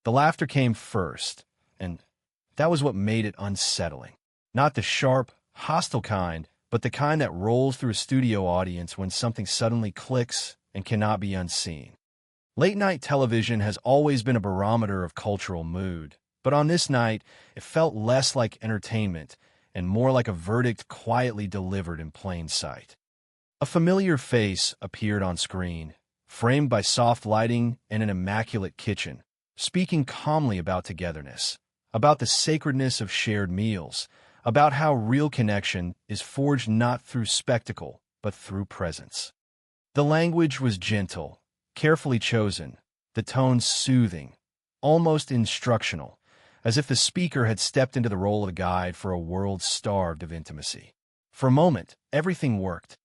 The laughter came first, and that was what made it unsettling. Not the sharp, hostile kind, but the kind that rolls through a studio audience when something suddenly clicks and cannot be unseen. Late-night television has always been a barometer of cultural mood, but on this night, it felt less like entertainment and more like a verdict quietly delivered in plain sight. A familiar face appeared on screen, framed by soft lighting and an immaculate kitchen, speaking calmly about togetherness, about the sacredness of shared meals, about how real connection is forged not through spectacle, but through presence. The language was gentle, carefully chosen, the tones soothing, almost instructional, as if the speaker had stepped into the role of a guide for a world starved of intimacy. For a moment, everything worked.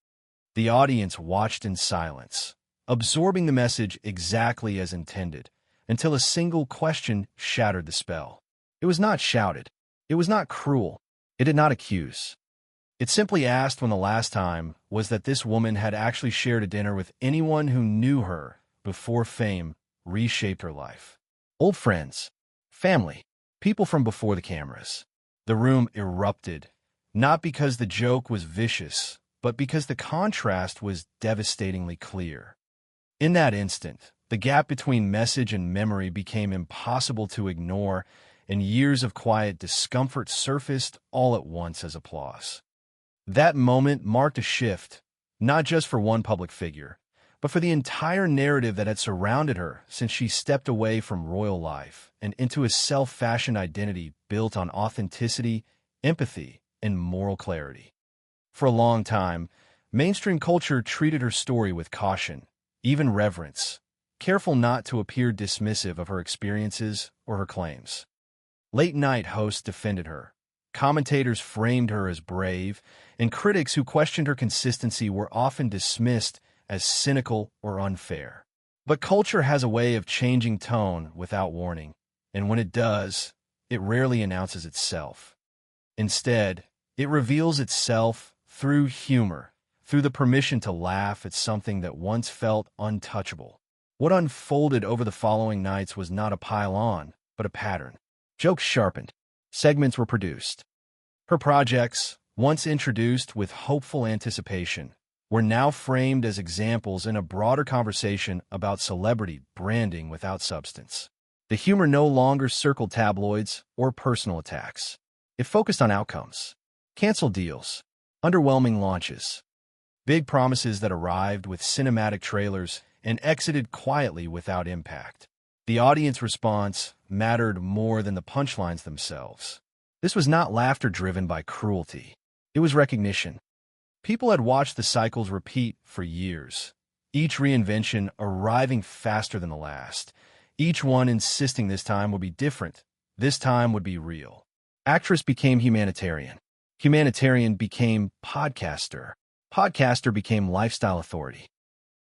The audience watched in silence, absorbing the message exactly as intended, until a single question shattered the spell. It was not shouted. It was not cruel. It did not accuse. It simply asked when the last time was that this woman had actually shared a dinner with anyone who knew her before fame reshaped her life. Old friends, family, people from before the cameras. The room erupted, not because the joke was vicious, but because the contrast was devastatingly clear. In that instant, the gap between message and memory became impossible to ignore, and years of quiet discomfort surfaced all at once as applause. That moment marked a shift, not just for one public figure, but for the entire narrative that had surrounded her since she stepped away from royal life and into a self-fashioned identity built on authenticity, empathy, and moral clarity. For a long time, mainstream culture treated her story with caution, even reverence, careful not to appear dismissive of her experiences or her claims. Late-night hosts defended her, commentators framed her as brave, and critics who questioned her consistency were often dismissed as cynical or unfair. But culture has a way of changing tone without warning, and when it does, it rarely announces itself. Instead, it reveals itself through humor, through the permission to laugh at something that once felt untouchable. What unfolded over the following nights was not a pile-on, but a pattern. Jokes sharpened. Segments were produced. Her projects, once introduced with hopeful anticipation, were now framed as examples in a broader conversation about celebrity branding without substance. The humor no longer circled tabloids or personal attacks. It focused on outcomes, canceled deals, underwhelming launches, big promises that arrived with cinematic trailers and exited quietly without impact. The audience response mattered more than the punchlines themselves. This was not laughter driven by cruelty. It was recognition. People had watched the cycles repeat for years, each reinvention arriving faster than the last, each one insisting this time would be different, this time would be real. Actress became humanitarian. Humanitarian became podcaster. Podcaster became lifestyle authority.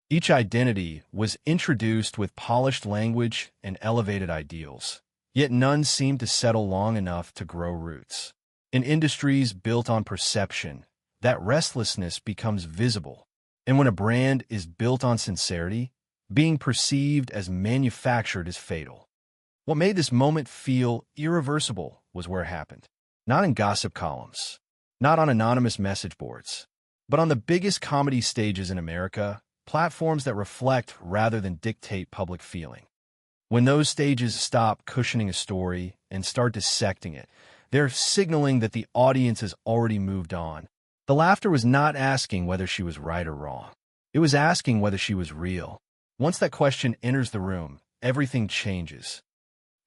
Each identity was introduced with polished language and elevated ideals, yet none seemed to settle long enough to grow roots. In industries built on perception, that restlessness becomes visible. And when a brand is built on sincerity, being perceived as manufactured is fatal. What made this moment feel irreversible was where it happened. Not in gossip columns, not on anonymous message boards, but on the biggest comedy stages in America, platforms that reflect rather than dictate public feeling. When those stages stop cushioning a story and start dissecting it, they're signaling that the audience has already moved on. The laughter was not asking whether she was right or wrong. It was asking whether she was real. Once that question enters the room, everything changes.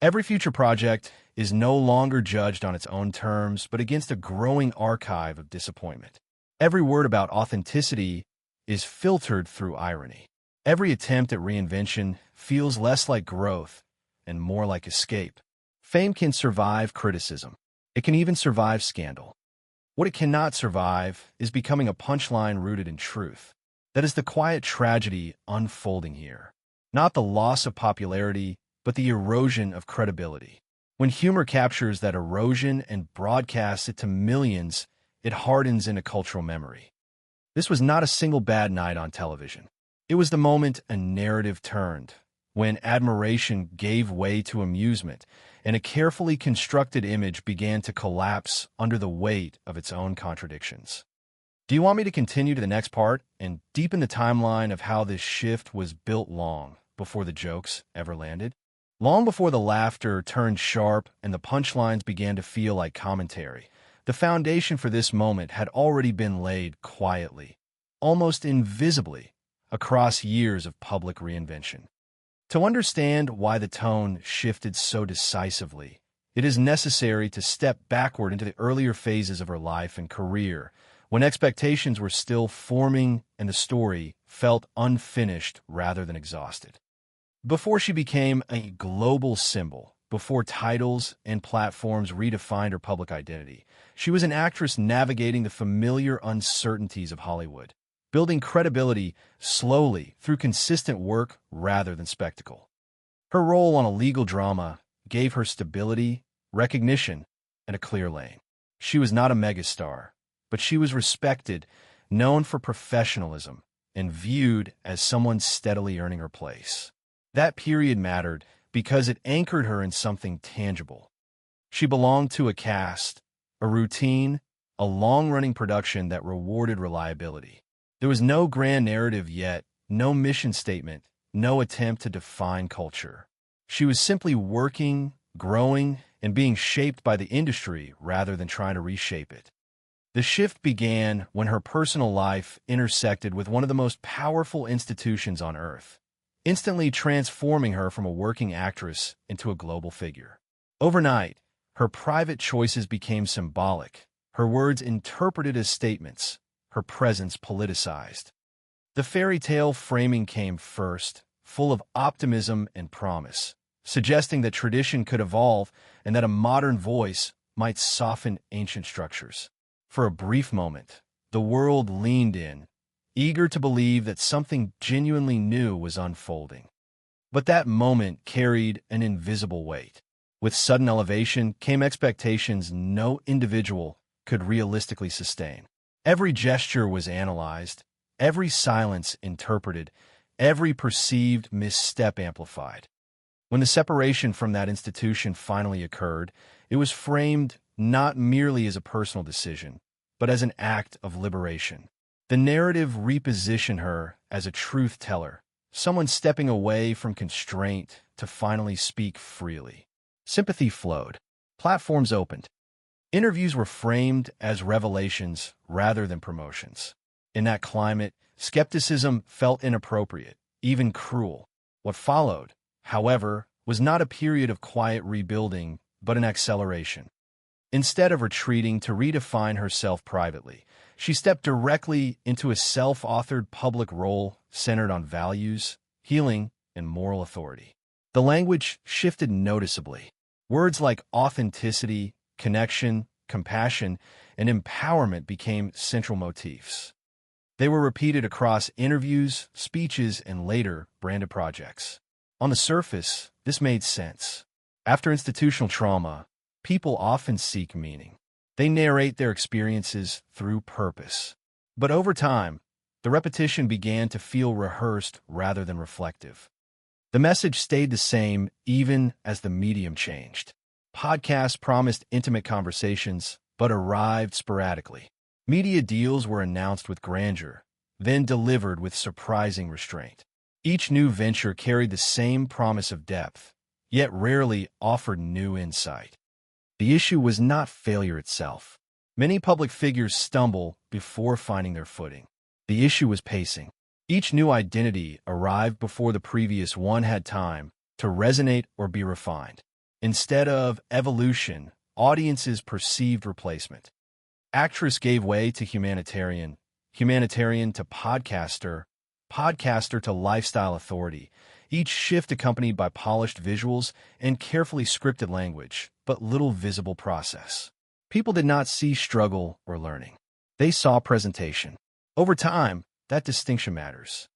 Every future project is no longer judged on its own terms, but against a growing archive of disappointment. Every word about authenticity is filtered through irony. Every attempt at reinvention feels less like growth and more like escape. Fame can survive criticism. It can even survive scandal. What it cannot survive is becoming a punchline rooted in truth. That is the quiet tragedy unfolding here. Not the loss of popularity, but the erosion of credibility. When humor captures that erosion and broadcasts it to millions, it hardens into cultural memory. This was not a single bad night on television. It was the moment a narrative turned, when admiration gave way to amusement, and a carefully constructed image began to collapse under the weight of its own contradictions. Do you want me to continue to the next part and deepen the timeline of how this shift was built long before the jokes ever landed? Long before the laughter turned sharp and the punchlines began to feel like commentary, the foundation for this moment had already been laid quietly, almost invisibly, across years of public reinvention. To understand why the tone shifted so decisively, it is necessary to step backward into the earlier phases of her life and career, when expectations were still forming and the story felt unfinished rather than exhausted. Before she became a global symbol, before titles and platforms redefined her public identity, she was an actress navigating the familiar uncertainties of Hollywood, building credibility slowly through consistent work rather than spectacle. Her role on a legal drama gave her stability, recognition, and a clear lane. She was not a megastar, but she was respected, known for professionalism, and viewed as someone steadily earning her place. That period mattered because it anchored her in something tangible. She belonged to a cast, a routine, a long-running production that rewarded reliability. There was no grand narrative yet, no mission statement, no attempt to define culture. She was simply working, growing, and being shaped by the industry rather than trying to reshape it. The shift began when her personal life intersected with one of the most powerful institutions on Earth, instantly transforming her from a working actress into a global figure. Overnight, her private choices became symbolic, her words interpreted as statements, her presence politicized. The fairy tale framing came first, full of optimism and promise, suggesting that tradition could evolve and that a modern voice might soften ancient structures. For a brief moment, the world leaned in, eager to believe that something genuinely new was unfolding. But that moment carried an invisible weight. With sudden elevation came expectations no individual could realistically sustain. Every gesture was analyzed, every silence interpreted, every perceived misstep amplified. When the separation from that institution finally occurred, it was framed not merely as a personal decision, but as an act of liberation. The narrative repositioned her as a truth teller, someone stepping away from constraint to finally speak freely. Sympathy flowed. Platforms opened. Interviews were framed as revelations rather than promotions. In that climate, skepticism felt inappropriate, even cruel. What followed, however, was not a period of quiet rebuilding, but an acceleration. Instead of retreating to redefine herself privately, she stepped directly into a self-authored public role centered on values, healing, and moral authority. The language shifted noticeably. Words like authenticity, connection, compassion, and empowerment became central motifs. They were repeated across interviews, speeches, and later branded projects. On the surface, this made sense. After institutional trauma, people often seek meaning. They narrate their experiences through purpose. But over time, the repetition began to feel rehearsed rather than reflective. The message stayed the same even as the medium changed. Podcasts promised intimate conversations, but arrived sporadically. Media deals were announced with grandeur, then delivered with surprising restraint. Each new venture carried the same promise of depth, yet rarely offered new insight. The issue was not failure itself. Many public figures stumble before finding their footing. The issue was pacing. Each new identity arrived before the previous one had time to resonate or be refined. Instead of evolution, audiences perceived replacement. Actress gave way to humanitarian, humanitarian to podcaster, podcaster to lifestyle authority, each shift accompanied by polished visuals and carefully scripted language, but little visible process. People did not see struggle or learning. They saw presentation. Over time, that distinction matters.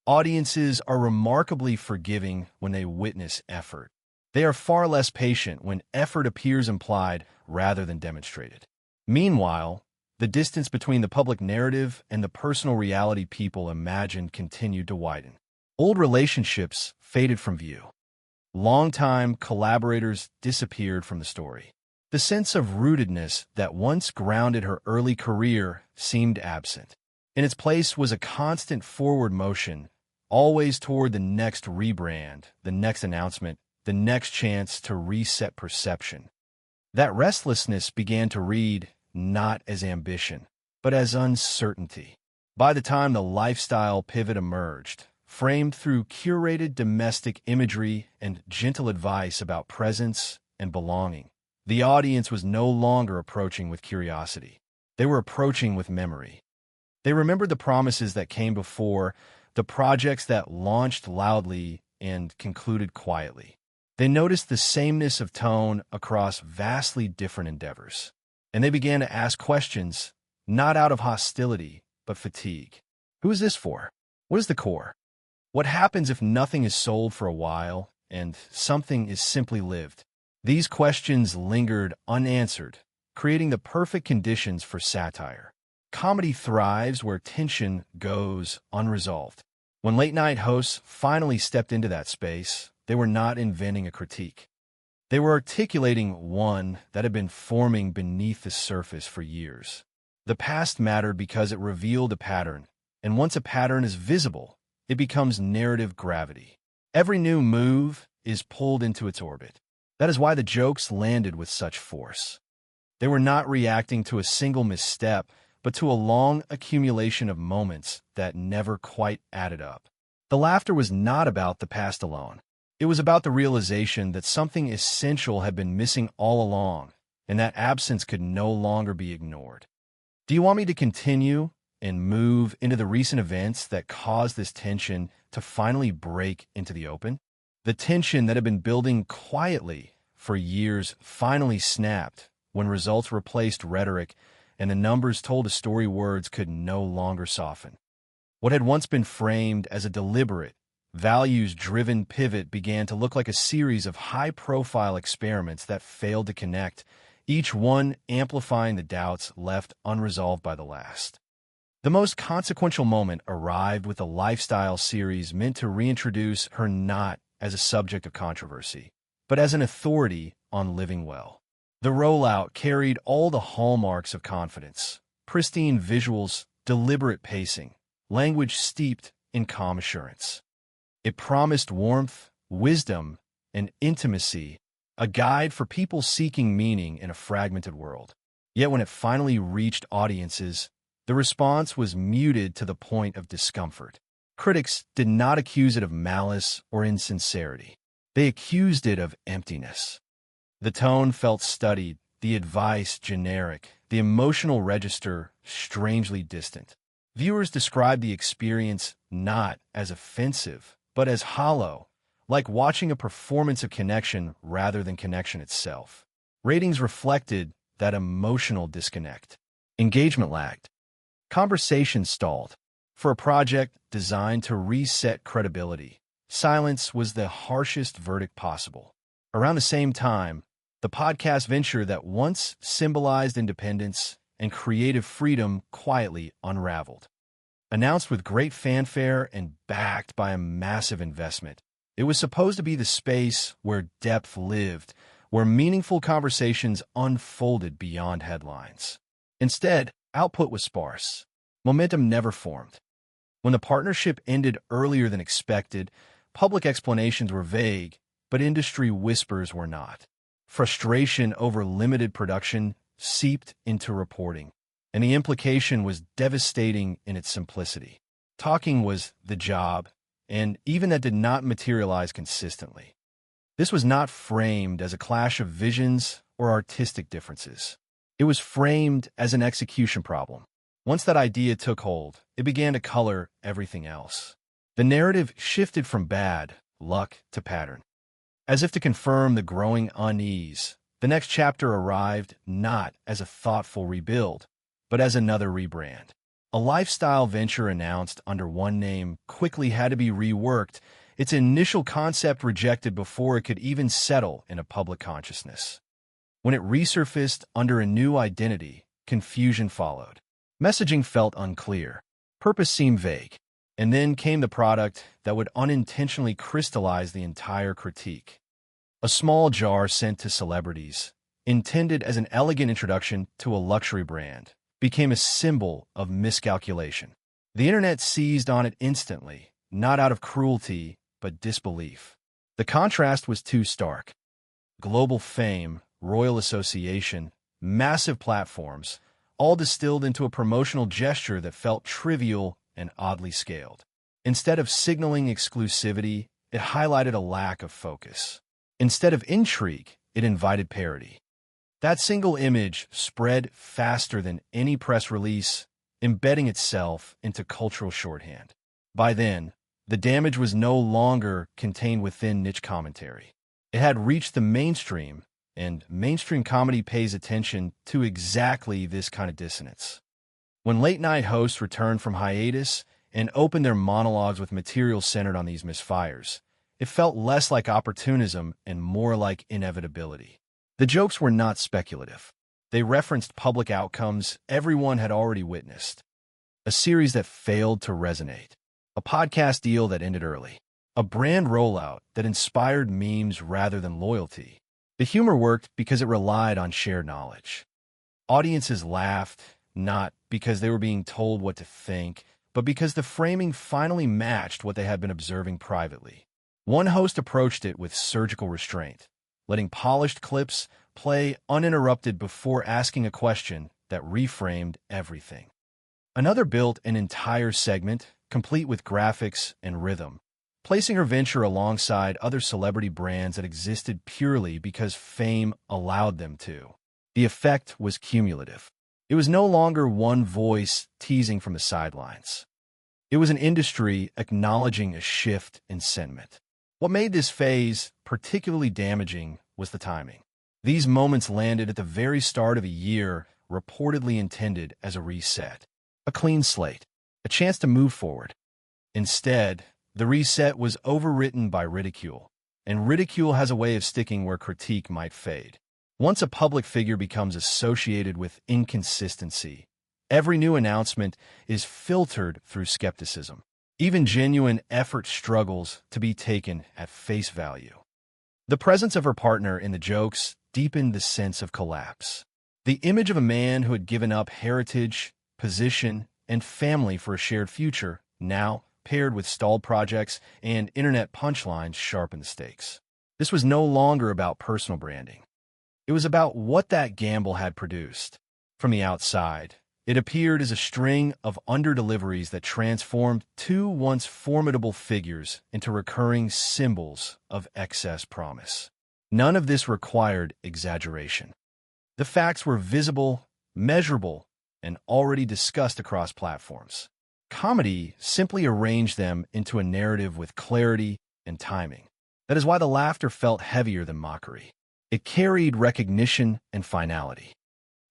Audiences are remarkably forgiving when they witness effort. They are far less patient when effort appears implied rather than demonstrated. Meanwhile, the distance between the public narrative and the personal reality people imagined continued to widen. Old relationships faded from view. Longtime collaborators disappeared from the story. The sense of rootedness that once grounded her early career seemed absent. In its place was a constant forward motion, always toward the next rebrand, the next announcement, the next chance to reset perception. That restlessness began to read not as ambition, but as uncertainty. By the time the lifestyle pivot emerged, framed through curated domestic imagery and gentle advice about presence and belonging, the audience was no longer approaching with curiosity. They were approaching with memory. They remembered the promises that came before, the projects that launched loudly and concluded quietly. They noticed the sameness of tone across vastly different endeavors. And they began to ask questions, not out of hostility, but fatigue. Who is this for? What is the core? What happens if nothing is sold for a while and something is simply lived? These questions lingered unanswered, creating the perfect conditions for satire. Comedy thrives where tension goes unresolved. When late-night hosts finally stepped into that space, they were not inventing a critique. They were articulating one that had been forming beneath the surface for years. The past mattered because it revealed a pattern, and once a pattern is visible, it becomes narrative gravity. Every new move is pulled into its orbit. That is why the jokes landed with such force. They were not reacting to a single misstep, but to a long accumulation of moments that never quite added up. The laughter was not about the past alone. It was about the realization that something essential had been missing all along, and that absence could no longer be ignored. Do you want me to continue and move into the recent events that caused this tension to finally break into the open? The tension that had been building quietly for years finally snapped when results replaced rhetoric and the numbers told a story words could no longer soften. What had once been framed as a deliberate, values-driven pivot began to look like a series of high-profile experiments that failed to connect, each one amplifying the doubts left unresolved by the last. The most consequential moment arrived with a lifestyle series meant to reintroduce her not as a subject of controversy, but as an authority on living well. The rollout carried all the hallmarks of confidence: pristine visuals, deliberate pacing, language steeped in calm assurance. It promised warmth, wisdom, and intimacy, a guide for people seeking meaning in a fragmented world. Yet when it finally reached audiences, the response was muted to the point of discomfort. Critics did not accuse it of malice or insincerity. They accused it of emptiness. The tone felt studied, the advice generic, the emotional register strangely distant. Viewers described the experience not as offensive, but as hollow, like watching a performance of connection rather than connection itself. Ratings reflected that emotional disconnect. Engagement lagged. Conversation stalled. For a project designed to reset credibility, silence was the harshest verdict possible. Around the same time, the podcast venture that once symbolized independence and creative freedom quietly unraveled. Announced with great fanfare and backed by a massive investment, it was supposed to be the space where depth lived, where meaningful conversations unfolded beyond headlines. Instead, output was sparse. Momentum never formed. When the partnership ended earlier than expected, public explanations were vague, but industry whispers were not. Frustration over limited production seeped into reporting, and the implication was devastating in its simplicity. Talking was the job, and even that did not materialize consistently. This was not framed as a clash of visions or artistic differences. It was framed as an execution problem. Once that idea took hold, it began to color everything else. The narrative shifted from bad luck to pattern. As if to confirm the growing unease, the next chapter arrived not as a thoughtful rebuild, but as another rebrand. A lifestyle venture announced under one name quickly had to be reworked, its initial concept rejected before it could even settle in a public consciousness. When it resurfaced under a new identity, confusion followed. Messaging felt unclear. Purpose seemed vague. And then came the product that would unintentionally crystallize the entire critique. A small jar sent to celebrities, intended as an elegant introduction to a luxury brand, became a symbol of miscalculation. The internet seized on it instantly, not out of cruelty, but disbelief. The contrast was too stark. Global fame, royal association, massive platforms, all distilled into a promotional gesture that felt trivial and oddly scaled. Instead of signaling exclusivity, it highlighted a lack of focus. Instead of intrigue, it invited parody. That single image spread faster than any press release, embedding itself into cultural shorthand. By then, the damage was no longer contained within niche commentary. It had reached the mainstream, and mainstream comedy pays attention to exactly this kind of dissonance. When late-night hosts returned from hiatus and opened their monologues with material centered on these misfires, it felt less like opportunism and more like inevitability. The jokes were not speculative. They referenced public outcomes everyone had already witnessed. A series that failed to resonate. A podcast deal that ended early. A brand rollout that inspired memes rather than loyalty. The humor worked because it relied on shared knowledge. Audiences laughed, not because they were being told what to think, but because the framing finally matched what they had been observing privately. One host approached it with surgical restraint, letting polished clips play uninterrupted before asking a question that reframed everything. Another built an entire segment, complete with graphics and rhythm, placing her venture alongside other celebrity brands that existed purely because fame allowed them to. The effect was cumulative. It was no longer one voice teasing from the sidelines. It was an industry acknowledging a shift in sentiment. What made this phase particularly damaging was the timing. These moments landed at the very start of a year reportedly intended as a reset, a clean slate, a chance to move forward. Instead, the reset was overwritten by ridicule, and ridicule has a way of sticking where critique might fade. Once a public figure becomes associated with inconsistency, every new announcement is filtered through skepticism. Even genuine effort struggles to be taken at face value. The presence of her partner in the jokes deepened the sense of collapse. The image of a man who had given up heritage, position, and family for a shared future, now paired with stalled projects and internet punchlines, sharpened the stakes. This was no longer about personal branding. It was about what that gamble had produced. From the outside, it appeared as a string of underdeliveries that transformed two once formidable figures into recurring symbols of excess promise. None of this required exaggeration. The facts were visible, measurable, and already discussed across platforms. Comedy simply arranged them into a narrative with clarity and timing. That is why the laughter felt heavier than mockery. It carried recognition and finality.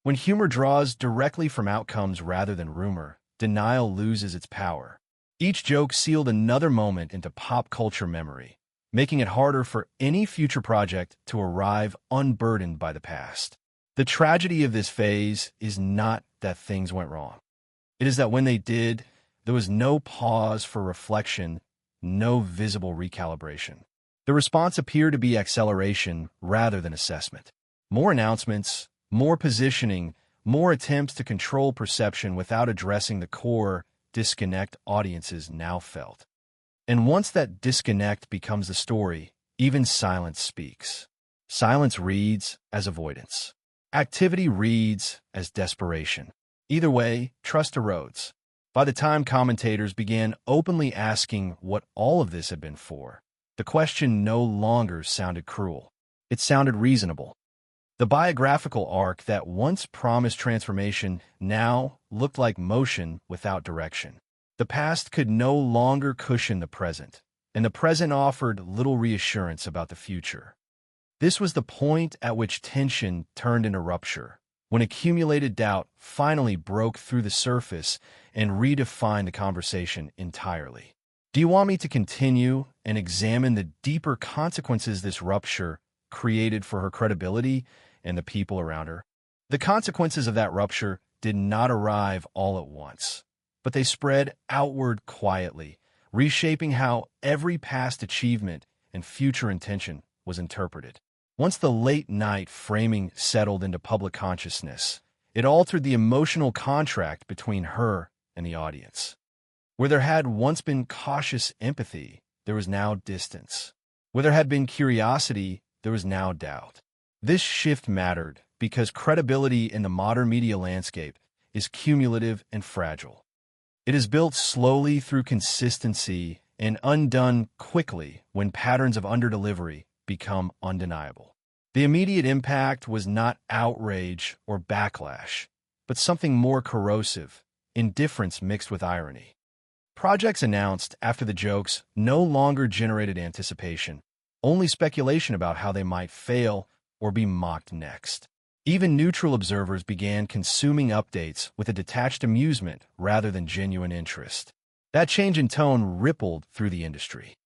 When humor draws directly from outcomes rather than rumor, denial loses its power. Each joke sealed another moment into pop culture memory, making it harder for any future project to arrive unburdened by the past. The tragedy of this phase is not that things went wrong. It is that when they did, there was no pause for reflection, no visible recalibration. The response appeared to be acceleration rather than assessment. More announcements, more positioning, more attempts to control perception without addressing the core disconnect audiences now felt. And once that disconnect becomes the story, even silence speaks. Silence reads as avoidance. Activity reads as desperation. Either way, trust erodes. By the time commentators began openly asking what all of this had been for, the question no longer sounded cruel. It sounded reasonable. The biographical arc that once promised transformation now looked like motion without direction. The past could no longer cushion the present, and the present offered little reassurance about the future. This was the point at which tension turned into rupture, when accumulated doubt finally broke through the surface and redefined the conversation entirely. Do you want me to continue and examine the deeper consequences this rupture created for her credibility and the people around her? The consequences of that rupture did not arrive all at once, but they spread outward quietly, reshaping how every past achievement and future intention was interpreted. Once the late-night framing settled into public consciousness, it altered the emotional contract between her and the audience. Where there had once been cautious empathy, there was now distance. Where there had been curiosity, there was now doubt. This shift mattered because credibility in the modern media landscape is cumulative and fragile. It is built slowly through consistency and undone quickly when patterns of underdelivery become undeniable. The immediate impact was not outrage or backlash, but something more corrosive, indifference mixed with irony. Projects announced after the jokes no longer generated anticipation, only speculation about how they might fail or be mocked next. Even neutral observers began consuming updates with a detached amusement rather than genuine interest. That change in tone rippled through the industry.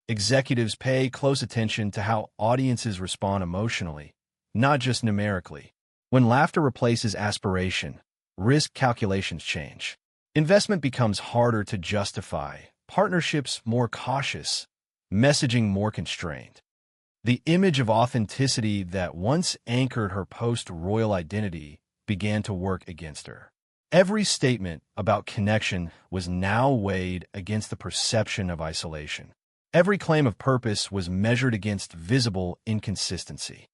Executives pay close attention to how audiences respond emotionally, not just numerically. When laughter replaces aspiration, risk calculations change. Investment becomes harder to justify, partnerships more cautious, messaging more constrained. The image of authenticity that once anchored her post-royal identity began to work against her. Every statement about connection was now weighed against the perception of isolation. Every claim of purpose was measured against visible inconsistency.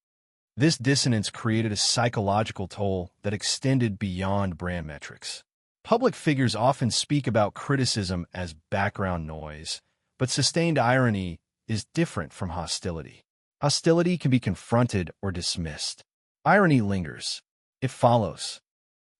This dissonance created a psychological toll that extended beyond brand metrics. Public figures often speak about criticism as background noise, but sustained irony is different from hostility. Hostility can be confronted or dismissed. Irony lingers. It follows.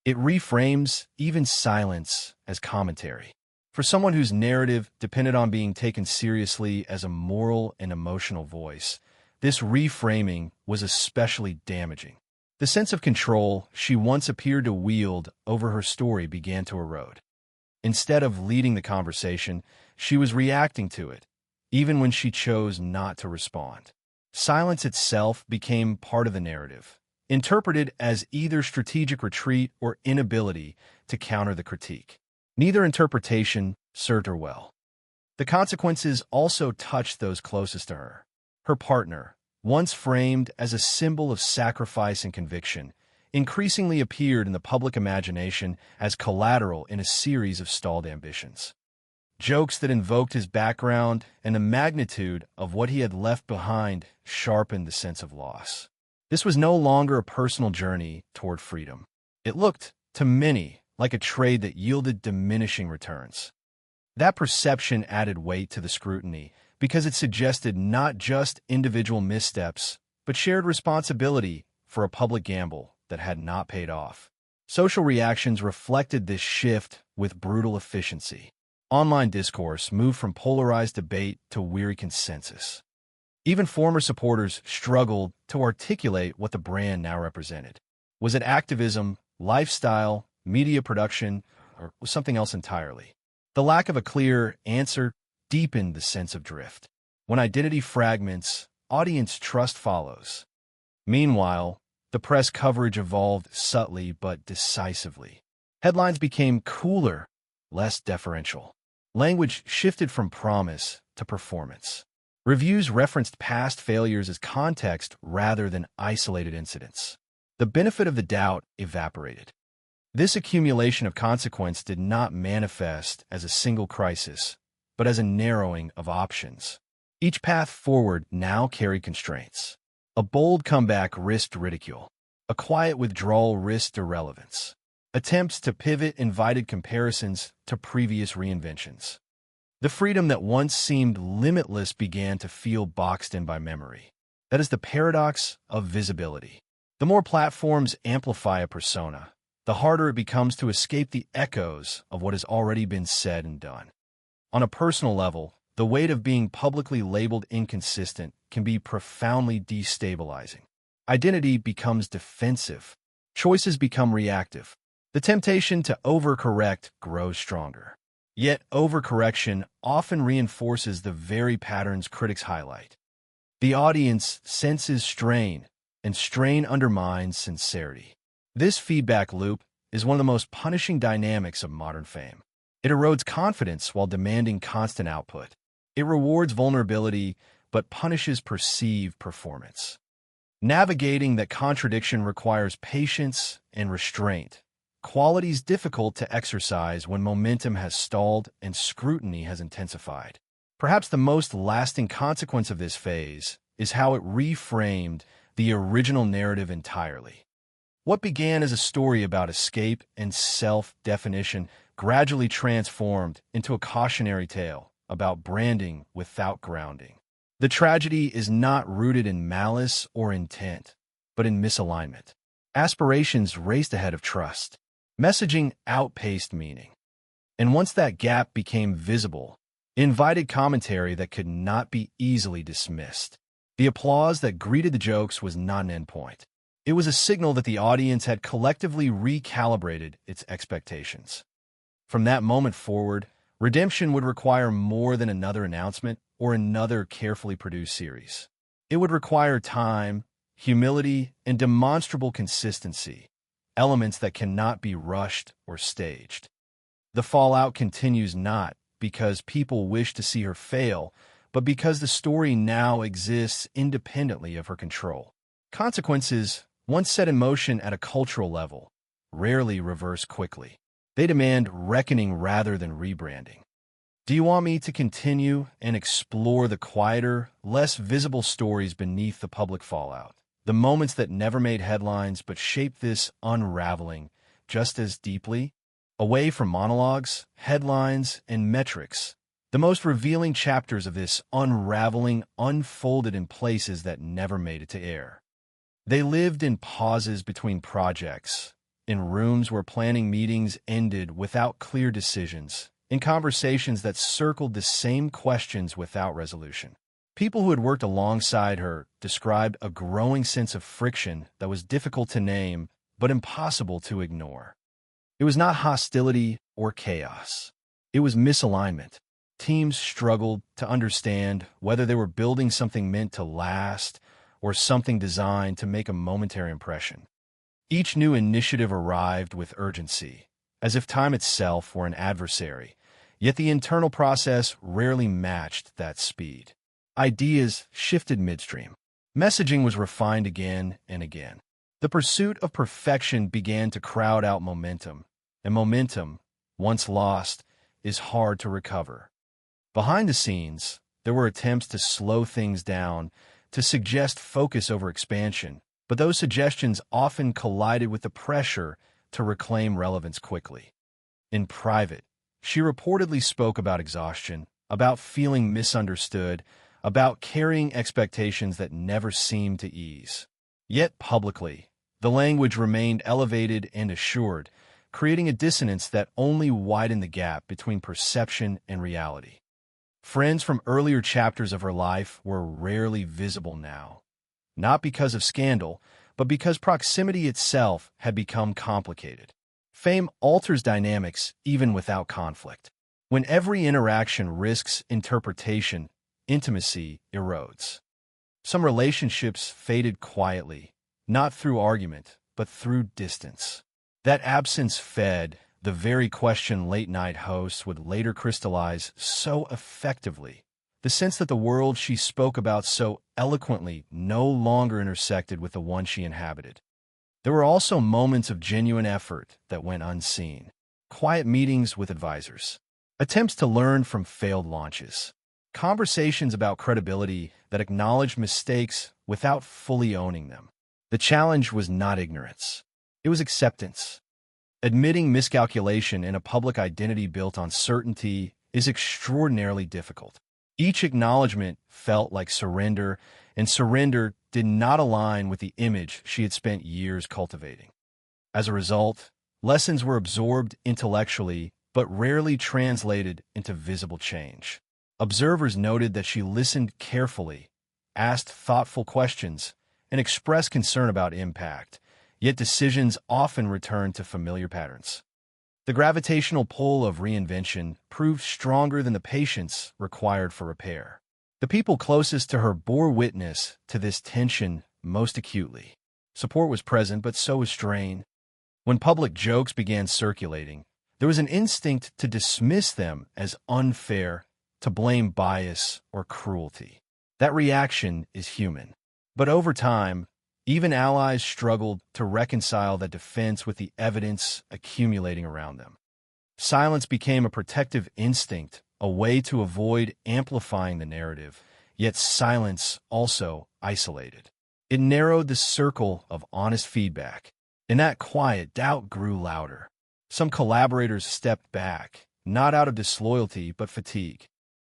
It reframes even silence as commentary. For someone whose narrative depended on being taken seriously as a moral and emotional voice, this reframing was especially damaging. The sense of control she once appeared to wield over her story began to erode. Instead of leading the conversation, she was reacting to it, even when she chose not to respond. Silence itself became part of the narrative, interpreted as either strategic retreat or inability to counter the critique. Neither interpretation served her well. The consequences also touched those closest to her. Her partner, once framed as a symbol of sacrifice and conviction, increasingly appeared in the public imagination as collateral in a series of stalled ambitions. Jokes that invoked his background and the magnitude of what he had left behind sharpened the sense of loss. This was no longer a personal journey toward freedom. It looked, to many, like a trade that yielded diminishing returns. That perception added weight to the scrutiny because it suggested not just individual missteps, but shared responsibility for a public gamble that had not paid off. Social reactions reflected this shift with brutal efficiency. Online discourse moved from polarized debate to weary consensus. Even former supporters struggled to articulate what the brand now represented. Was it activism, lifestyle, media production, or was something else entirely? The lack of a clear answer deepened the sense of drift. When identity fragments, audience trust follows. Meanwhile, the press coverage evolved subtly but decisively. Headlines became cooler, less deferential. Language shifted from promise to performance. Reviews referenced past failures as context rather than isolated incidents. The benefit of the doubt evaporated. This accumulation of consequence did not manifest as a single crisis, but as a narrowing of options. Each path forward now carried constraints. A bold comeback risked ridicule. A quiet withdrawal risked irrelevance. Attempts to pivot invited comparisons to previous reinventions. The freedom that once seemed limitless began to feel boxed in by memory. That is the paradox of visibility. The more platforms amplify a persona, the harder it becomes to escape the echoes of what has already been said and done. On a personal level, the weight of being publicly labeled inconsistent can be profoundly destabilizing. Identity becomes defensive. Choices become reactive. The temptation to overcorrect grows stronger. Yet overcorrection often reinforces the very patterns critics highlight. The audience senses strain, and strain undermines sincerity. This feedback loop is one of the most punishing dynamics of modern fame. It erodes confidence while demanding constant output. It rewards vulnerability but punishes perceived performance. Navigating that contradiction requires patience and restraint, qualities difficult to exercise when momentum has stalled and scrutiny has intensified. Perhaps the most lasting consequence of this phase is how it reframed the original narrative entirely. What began as a story about escape and self-definition gradually transformed into a cautionary tale about branding without grounding. The tragedy is not rooted in malice or intent, but in misalignment. Aspirations raced ahead of trust. Messaging outpaced meaning. And once that gap became visible, it invited commentary that could not be easily dismissed. The applause that greeted the jokes was not an endpoint. It was a signal that the audience had collectively recalibrated its expectations. From that moment forward, redemption would require more than another announcement or another carefully produced series. It would require time, humility, and demonstrable consistency, elements that cannot be rushed or staged. The fallout continues not because people wish to see her fail, but because the story now exists independently of her control. Consequences, once set in motion at a cultural level, rarely reverse quickly. They demand reckoning rather than rebranding. Do you want me to continue and explore the quieter, less visible stories beneath the public fallout? The moments that never made headlines but shaped this unraveling just as deeply? Away from monologues, headlines, and metrics, the most revealing chapters of this unraveling unfolded in places that never made it to air. They lived in pauses between projects, in rooms where planning meetings ended without clear decisions, in conversations that circled the same questions without resolution. People who had worked alongside her described a growing sense of friction that was difficult to name but impossible to ignore. It was not hostility or chaos. It was misalignment. Teams struggled to understand whether they were building something meant to last or something designed to make a momentary impression. Each new initiative arrived with urgency, as if time itself were an adversary, yet the internal process rarely matched that speed. Ideas shifted midstream. Messaging was refined again and again. The pursuit of perfection began to crowd out momentum, and momentum, once lost, is hard to recover. Behind the scenes, there were attempts to slow things down, to suggest focus over expansion, but those suggestions often collided with the pressure to reclaim relevance quickly. In private, she reportedly spoke about exhaustion, about feeling misunderstood, about carrying expectations that never seemed to ease. Yet publicly, the language remained elevated and assured, creating a dissonance that only widened the gap between perception and reality. Friends from earlier chapters of her life were rarely visible now, not because of scandal, but because proximity itself had become complicated. Fame alters dynamics even without conflict. When every interaction risks interpretation, intimacy erodes. Some relationships faded quietly, not through argument, but through distance. That absence fed the very question late-night hosts would later crystallize so effectively. The sense that the world she spoke about so eloquently no longer intersected with the one she inhabited. There were also moments of genuine effort that went unseen. Quiet meetings with advisors. Attempts to learn from failed launches. Conversations about credibility that acknowledged mistakes without fully owning them. The challenge was not ignorance. It was acceptance. Admitting miscalculation in a public identity built on certainty is extraordinarily difficult. Each acknowledgement felt like surrender, and surrender did not align with the image she had spent years cultivating. As a result, lessons were absorbed intellectually, but rarely translated into visible change. Observers noted that she listened carefully, asked thoughtful questions, and expressed concern about impact, yet decisions often returned to familiar patterns. The gravitational pull of reinvention proved stronger than the patience required for repair. The people closest to her bore witness to this tension most acutely. Support was present, but so was strain. When public jokes began circulating, There was an instinct to dismiss them as unfair, to blame bias or cruelty. That reaction is human. But over time, even allies struggled to reconcile that defense with the evidence accumulating around them. Silence became a protective instinct, a way to avoid amplifying the narrative, yet silence also isolated. It narrowed the circle of honest feedback. In that quiet, doubt grew louder. Some collaborators stepped back, not out of disloyalty but fatigue.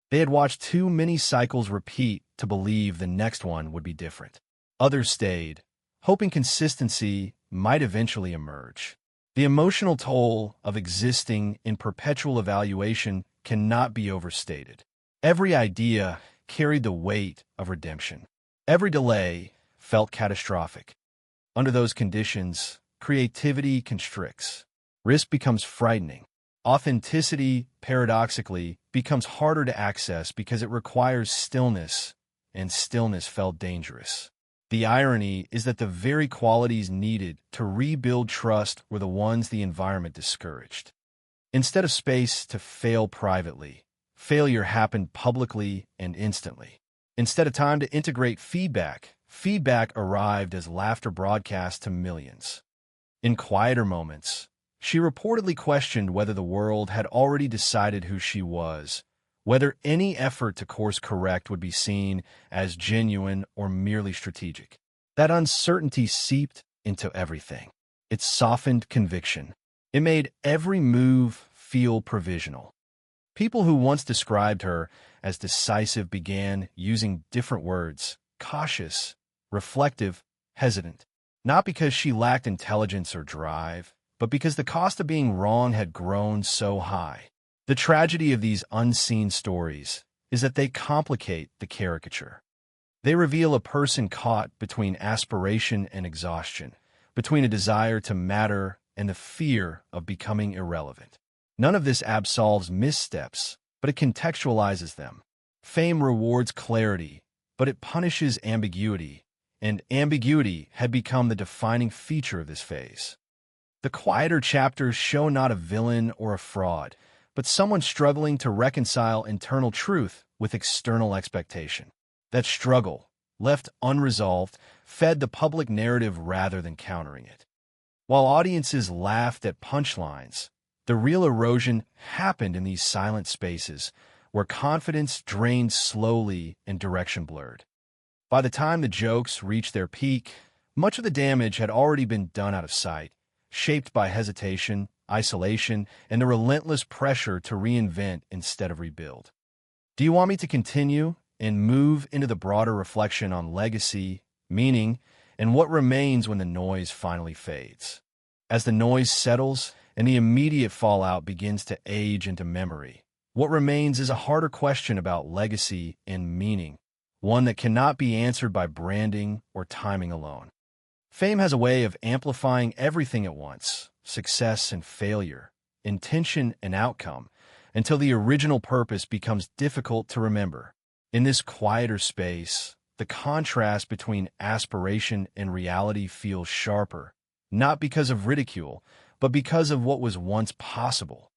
They had watched too many cycles repeat to believe the next one would be different. Others stayed, hoping consistency might eventually emerge. The emotional toll of existing in perpetual evaluation cannot be overstated. Every idea carried the weight of redemption. Every delay felt catastrophic. Under those conditions, creativity constricts. Risk becomes frightening. Authenticity, paradoxically, becomes harder to access because it requires stillness, and stillness felt dangerous. The irony is that the very qualities needed to rebuild trust were the ones the environment discouraged. Instead of space to fail privately, failure happened publicly and instantly. Instead of time to integrate feedback, feedback arrived as laughter broadcast to millions. In quieter moments, she reportedly questioned whether the world had already decided who she was, whether any effort to course correct would be seen as genuine or merely strategic. That uncertainty seeped into everything. It softened conviction. It made every move feel provisional. People who once described her as decisive began using different words: cautious, reflective, hesitant. Not because she lacked intelligence or drive, but because the cost of being wrong had grown so high. The tragedy of these unseen stories is that they complicate the caricature. They reveal a person caught between aspiration and exhaustion, between a desire to matter and the fear of becoming irrelevant. None of this absolves missteps, but it contextualizes them. Fame rewards clarity, but it punishes ambiguity, and ambiguity had become the defining feature of this phase. The quieter chapters show not a villain or a fraud, but someone struggling to reconcile internal truth with external expectation. That struggle, left unresolved, fed the public narrative rather than countering it. While audiences laughed at punchlines, the real erosion happened in these silent spaces where confidence drained slowly and direction blurred. By the time the jokes reached their peak, much of the damage had already been done out of sight, shaped by hesitation, isolation, and the relentless pressure to reinvent instead of rebuild. Do you want me to continue and move into the broader reflection on legacy, meaning, and what remains when the noise finally fades? As the noise settles and the immediate fallout begins to age into memory, what remains is a harder question about legacy and meaning, one that cannot be answered by branding or timing alone. Fame has a way of amplifying everything at once: success and failure, intention and outcome, until the original purpose becomes difficult to remember. In this quieter space, the contrast between aspiration and reality feels sharper, not because of ridicule, but because of what was once possible.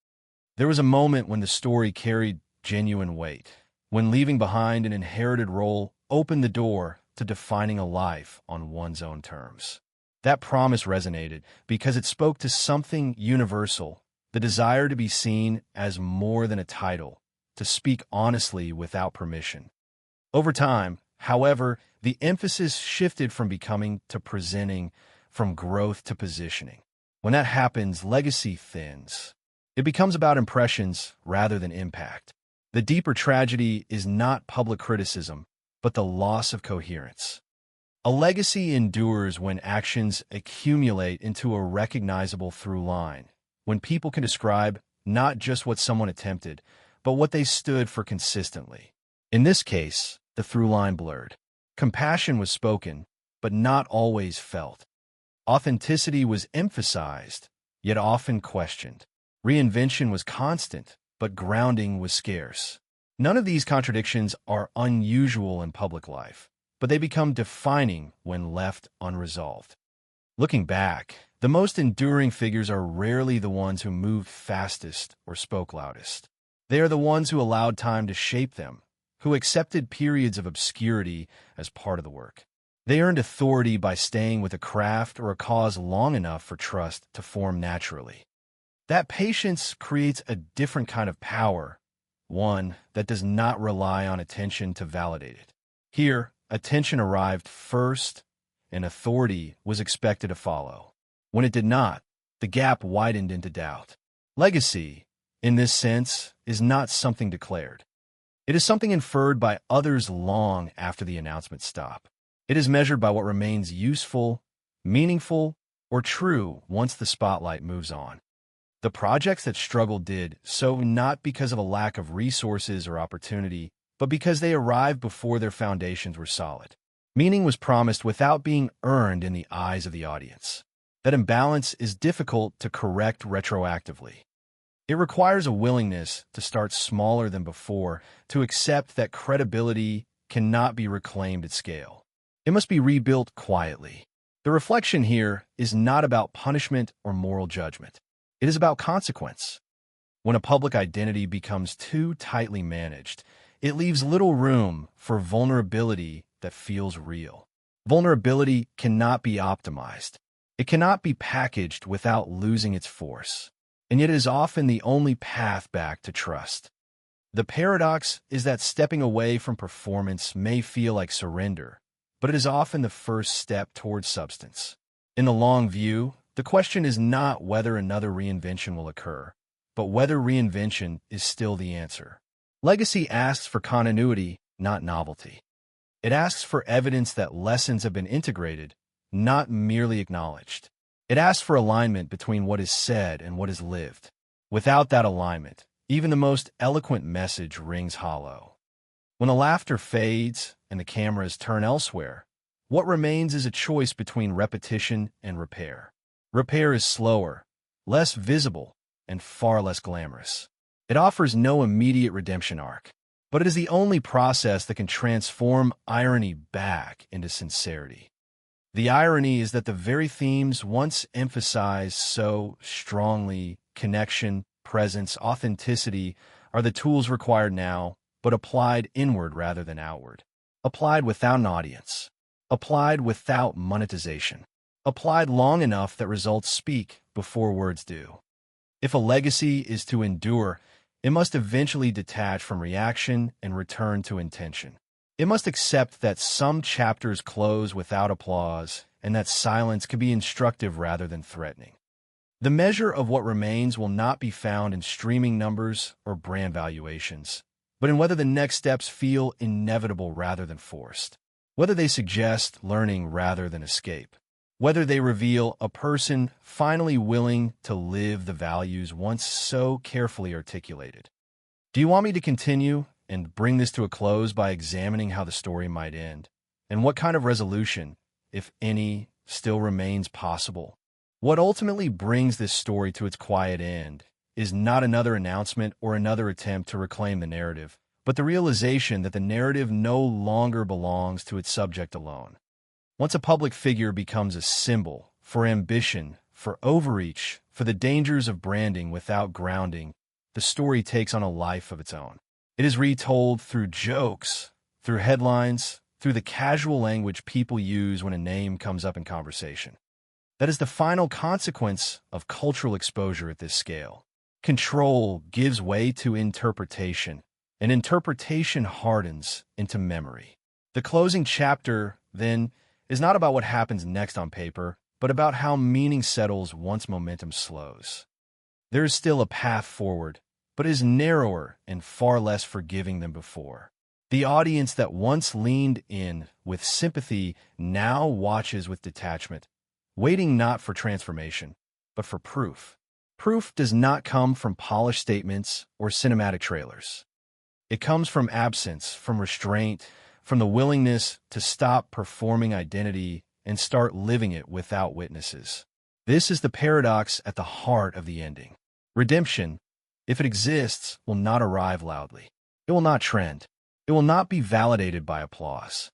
There was a moment when the story carried genuine weight, when leaving behind an inherited role opened the door to defining a life on one's own terms. That promise resonated because it spoke to something universal: the desire to be seen as more than a title, to speak honestly without permission. Over time, however, the emphasis shifted from becoming to presenting, from growth to positioning. When that happens, legacy thins. It becomes about impressions rather than impact. The deeper tragedy is not public criticism, but the loss of coherence. A legacy endures when actions accumulate into a recognizable through line, when people can describe not just what someone attempted, but what they stood for consistently. In this case, the through line blurred. Compassion was spoken, but not always felt. Authenticity was emphasized, yet often questioned. Reinvention was constant, but grounding was scarce. None of these contradictions are unusual in public life, but they become defining when left unresolved. Looking back, the most enduring figures are rarely the ones who moved fastest or spoke loudest. They are the ones who allowed time to shape them, who accepted periods of obscurity as part of the work. They earned authority by staying with a craft or a cause long enough for trust to form naturally. That patience creates a different kind of power, one that does not rely on attention to validate it. Here, attention arrived first, and authority was expected to follow. When it did not, the gap widened into doubt. Legacy, in this sense, is not something declared. It is something inferred by others long after the announcements stop. It is measured by what remains useful, meaningful, or true once the spotlight moves on. The projects that struggled did so not because of a lack of resources or opportunity, but because they arrived before their foundations were solid. Meaning was promised without being earned in the eyes of the audience. That imbalance is difficult to correct retroactively. It requires a willingness to start smaller than before, to accept that credibility cannot be reclaimed at scale. It must be rebuilt quietly. The reflection here is not about punishment or moral judgment. It is about consequence. When a public identity becomes too tightly managed, it leaves little room for vulnerability that feels real. Vulnerability cannot be optimized. It cannot be packaged without losing its force. And yet it is often the only path back to trust. The paradox is that stepping away from performance may feel like surrender, but it is often the first step towards substance. In the long view, the question is not whether another reinvention will occur, but whether reinvention is still the answer. Legacy asks for continuity, not novelty. It asks for evidence that lessons have been integrated, not merely acknowledged. It asks for alignment between what is said and what is lived. Without that alignment, even the most eloquent message rings hollow. When the laughter fades and the cameras turn elsewhere, what remains is a choice between repetition and repair. Repair is slower, less visible, and far less glamorous. It offers no immediate redemption arc, but it is the only process that can transform irony back into sincerity. The irony is that the very themes once emphasized so strongly, connection, presence, authenticity, are the tools required now, but applied inward rather than outward. Applied without an audience. Applied without monetization. Applied long enough that results speak before words do. If a legacy is to endure, it must eventually detach from reaction and return to intention. It must accept that some chapters close without applause and that silence can be instructive rather than threatening. The measure of what remains will not be found in streaming numbers or brand valuations, but in whether the next steps feel inevitable rather than forced, whether they suggest learning rather than escape, whether they reveal a person finally willing to live the values once so carefully articulated. Do you want me to continue and bring this to a close by examining how the story might end, and what kind of resolution, if any, still remains possible? What ultimately brings this story to its quiet end is not another announcement or another attempt to reclaim the narrative, but the realization that the narrative no longer belongs to its subject alone. Once a public figure becomes a symbol for ambition, for overreach, for the dangers of branding without grounding, the story takes on a life of its own. It is retold through jokes, through headlines, through the casual language people use when a name comes up in conversation. That is the final consequence of cultural exposure at this scale. Control gives way to interpretation, and interpretation hardens into memory. The closing chapter, then, is not about what happens next on paper, but about how meaning settles once momentum slows. There is still a path forward, but is narrower and far less forgiving than before. The audience that once leaned in with sympathy now watches with detachment, waiting not for transformation, but for proof. Proof does not come from polished statements or cinematic trailers. It comes from absence, from restraint, from the willingness to stop performing identity and start living it without witnesses. This is the paradox at the heart of the ending. Redemption, if it exists, will not arrive loudly. It will not trend. It will not be validated by applause.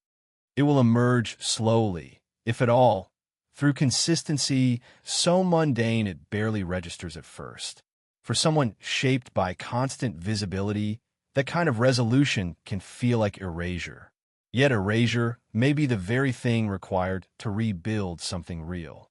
It will emerge slowly, if at all, through consistency so mundane it barely registers at first. For someone shaped by constant visibility, that kind of resolution can feel like erasure. Yet erasure may be the very thing required to rebuild something real.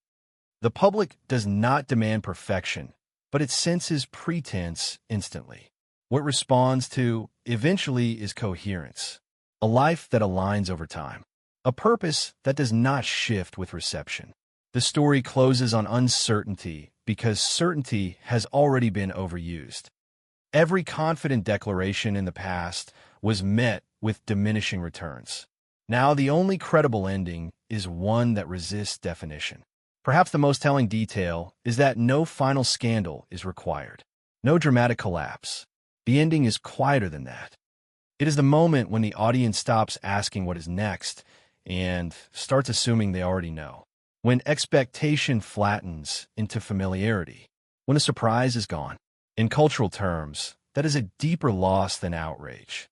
The public does not demand perfection, but it senses pretense instantly. What responds to, eventually, is coherence, a life that aligns over time, a purpose that does not shift with reception. The story closes on uncertainty because certainty has already been overused. Every confident declaration in the past was met with diminishing returns. Now the only credible ending is one that resists definition. Perhaps the most telling detail is that no final scandal is required, no dramatic collapse. The ending is quieter than that. It is the moment when the audience stops asking what is next and starts assuming they already know. When expectation flattens into familiarity. When a surprise is gone. In cultural terms, that is a deeper loss than outrage.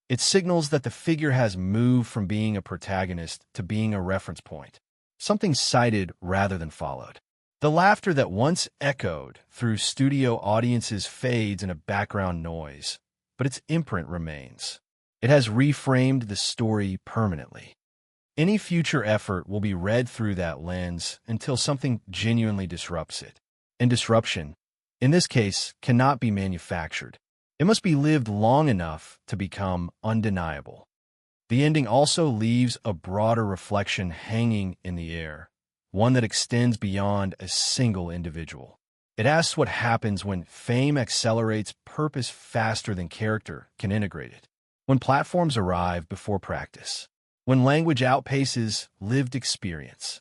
It signals that the figure has moved from being a protagonist to being a reference point, something cited rather than followed. The laughter that once echoed through studio audiences fades into background noise, but its imprint remains. It has reframed the story permanently. Any future effort will be read through that lens until something genuinely disrupts it. And disruption, in this case, cannot be manufactured. It must be lived long enough to become undeniable. The ending also leaves a broader reflection hanging in the air, one that extends beyond a single individual. It asks what happens when fame accelerates purpose faster than character can integrate it, when platforms arrive before practice, when language outpaces lived experience.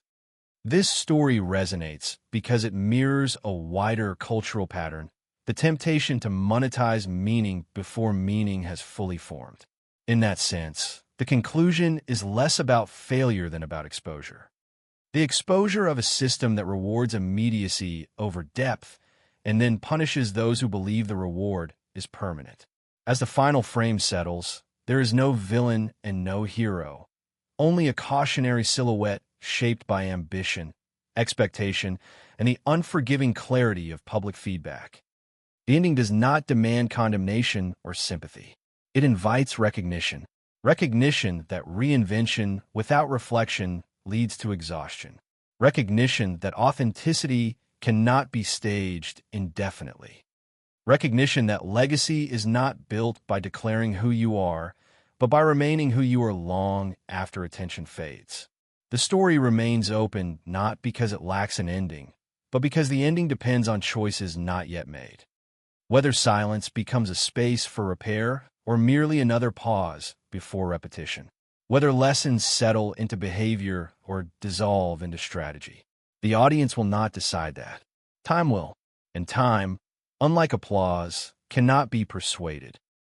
This story resonates because it mirrors a wider cultural pattern, the temptation to monetize meaning before meaning has fully formed. In that sense, the conclusion is less about failure than about exposure. The exposure of a system that rewards immediacy over depth and then punishes those who believe the reward is permanent. As the final frame settles, there is no villain and no hero, only a cautionary silhouette shaped by ambition, expectation, and the unforgiving clarity of public feedback. The ending does not demand condemnation or sympathy. It invites recognition. Recognition that reinvention without reflection leads to exhaustion. Recognition that authenticity cannot be staged indefinitely. Recognition that legacy is not built by declaring who you are, but by remaining who you are long after attention fades. The story remains open not because it lacks an ending, but because the ending depends on choices not yet made. Whether silence becomes a space for repair or merely another pause before repetition. Whether lessons settle into behavior or dissolve into strategy. The audience will not decide that. Time will. And time, unlike applause, cannot be persuaded.